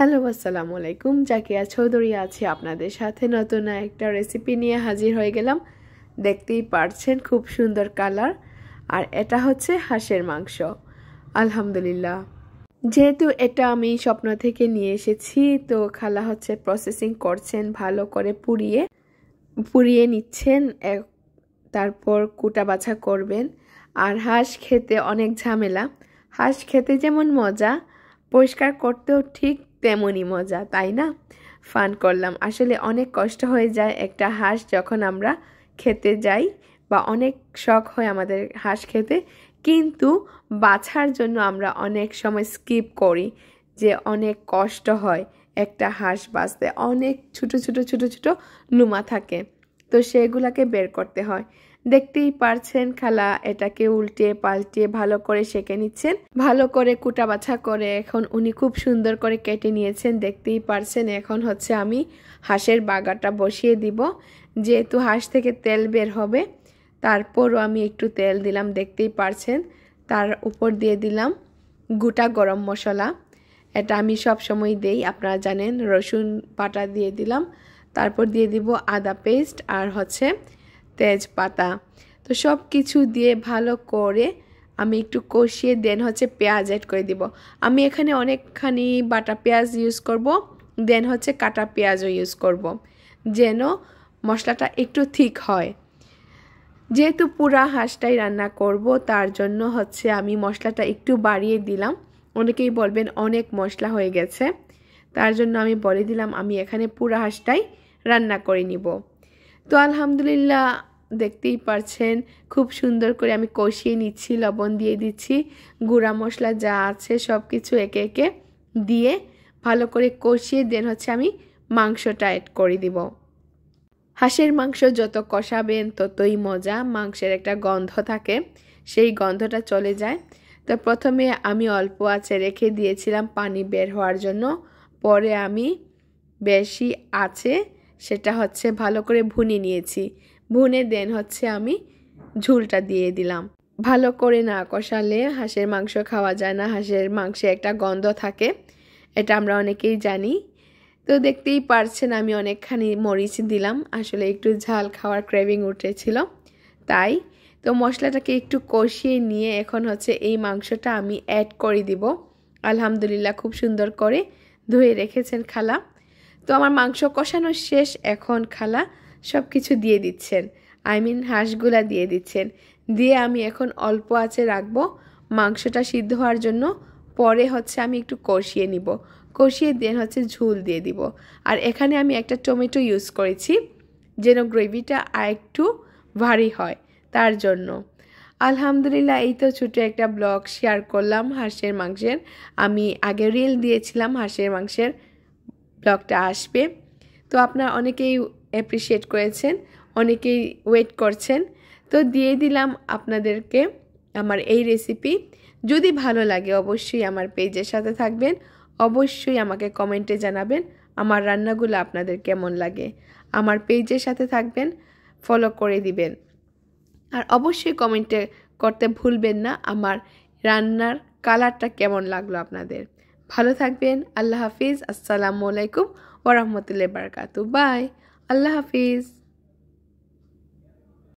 Hello আসসালামু আলাইকুম, জাকিয়া চৌধুরী আছি আপনাদের সাথে নতুন একটা রেসিপি নিয়ে হাজির হয়ে গেলাম। দেখতেই পারছেন খুব সুন্দর কালার, আর এটা হচ্ছে হাঁসের মাংস। আলহামদুলিল্লাহ, যেহেতু এটা আমি স্বপ্ন থেকে নিয়ে এসেছি, তো খালা হচ্ছে প্রসেসিং করছেন, ভালো করে পুড়িয়ে নিচ্ছেন, তারপর কুটা বাছা করবেন। আর হাঁস খেতে অনেক ঝামেলা, হাঁস খেতে যেমন মজা, পরিষ্কার করতেও ঠিক তেমনই মজা, তাই না? ফান করলাম। আসলে অনেক কষ্ট হয়ে যায় একটা হাঁস যখন আমরা খেতে যাই, বা অনেক শখ হয় আমাদের হাঁস খেতে, কিন্তু বাছার জন্য আমরা অনেক সময় স্কিপ করি, যে অনেক কষ্ট হয় একটা হাঁস বাছতে। অনেক ছোট ছোট ছোট ছোট লুমা থাকে, তো সেগুলাকে বের করতে হয়। দেখতেই পারছেন খালা এটাকে উল্টে পাল্টে ভালো করে সেঁকে নিচ্ছেন, ভালো করে কুটা বাছা করে এখন উনি খুব সুন্দর করে কেটে নিয়েছেন। দেখতেই পারছেন এখন হচ্ছে আমি হাঁসের বাগাটা বসিয়ে দিব, যেহেতু হাঁস থেকে তেল বের হবে। তারপরও আমি একটু তেল দিলাম, দেখতেই পারছেন। তার উপর দিয়ে দিলাম গোটা গরম মশলা, এটা আমি সব সময় দেই, আপনারা জানেন। রসুন বাটা দিয়ে দিলাম, তারপর দিয়ে দিব আদা পেস্ট আর হচ্ছে তেজপাতা। তো সব কিছু দিয়ে ভালো করে আমি একটু কষিয়ে দেন হচ্ছে পেঁয়াজ অ্যাড করে দিব। আমি এখানে অনেকখানি বাটা পেঁয়াজ ইউজ করব, দেন হচ্ছে কাটা পেঁয়াজও ইউজ করব, যেন মশলাটা একটু ঠিক হয়। যেহেতু পুরা হাঁসটাই রান্না করব, তার জন্য হচ্ছে আমি মশলাটা একটু বাড়িয়ে দিলাম। অনেকেই বলবেন অনেক মশলা হয়ে গেছে, তার জন্য আমি বলে দিলাম আমি এখানে পুরা হাঁসটাই রান্না করে নিব। তো আলহামদুলিল্লাহ, দেখতেই পারছেন খুব সুন্দর করে আমি কষিয়ে নিচ্ছি, লবণ দিয়ে দিচ্ছি, গুঁড়া মশলা যা আছে সব কিছু একে একে দিয়ে ভালো করে কষিয়ে দেন হচ্ছে আমি মাংসটা অ্যাড করে দিব। হাঁসের মাংস যত কষাবেন ততই মজা, মাংসের একটা গন্ধ থাকে, সেই গন্ধটা চলে যায়। তো প্রথমে আমি অল্প আঁচে রেখে দিয়েছিলাম পানি বের হওয়ার জন্য, পরে আমি বেশি আঁচে সেটা হচ্ছে ভালো করে ভুনে নিয়েছি। ভুনে দেন হচ্ছে আমি ঝোলটা দিয়ে দিলাম। ভালো করে না কষালে হাঁসের মাংস খাওয়া যায় না, হাঁসের মাংসে একটা গন্ধ থাকে, এটা আমরা অনেকেই জানি। তো দেখতেই পারছেন আমি অনেকখানি মরিচ দিলাম, আসলে একটু ঝাল খাওয়ার ক্রেভিং উঠেছিল তাই। তো মশলাটাকে একটু কষিয়ে নিয়ে এখন হচ্ছে এই মাংসটা আমি অ্যাড করে দিব। আলহামদুলিল্লাহ, খুব সুন্দর করে ধুয়ে রেখেছেন খালা। তো আমার মাংস কষানো শেষ, এখন খালা সব কিছু দিয়ে দিচ্ছেন, হাঁসগুলা দিয়ে দিচ্ছেন। দিয়ে আমি এখন অল্প আঁচে রাখবো মাংসটা সিদ্ধ হওয়ার জন্য, পরে হচ্ছে আমি একটু কষিয়ে নিব, কষিয়ে দেন হচ্ছে ঝোল দিয়ে দিব। আর এখানে আমি একটা টমেটো ইউজ করেছি, যেন গ্রেভিটা আরেকটু ভারী হয়, তার জন্য। আলহামদুলিল্লাহ, এই তো ছোটো একটা ব্লগ শেয়ার করলাম হাঁসের মাংসের। আমি আগে রিল দিয়েছিলাম, হাঁসের মাংসের ব্লগটা আসবে। তো আপনারা অনেকেই অ্যাপ্রিসিয়েট করেছেন, অনেকেই ওয়েট করছেন, তো দিয়ে দিলাম আপনাদেরকে আমার এই রেসিপি। যদি ভালো লাগে অবশ্যই আমার পেজের সাথে থাকবেন, অবশ্যই আমাকে কমেন্টে জানাবেন আমার রান্নাগুলো আপনাদের কেমন লাগে। আমার পেজের সাথে থাকবেন, ফলো করে দিবেন, আর অবশ্যই কমেন্টে করতে ভুলবেন না আমার রান্নার কালারটা কেমন লাগলো আপনাদের। ভালো থাকবেন, আল্লাহ হাফিজ, আসসালামু আলাইকুম ওয়া রাহমাতুল্লাহি ওয়া বারাকাতুহু। বাই, আল্লাহ হাফিজ।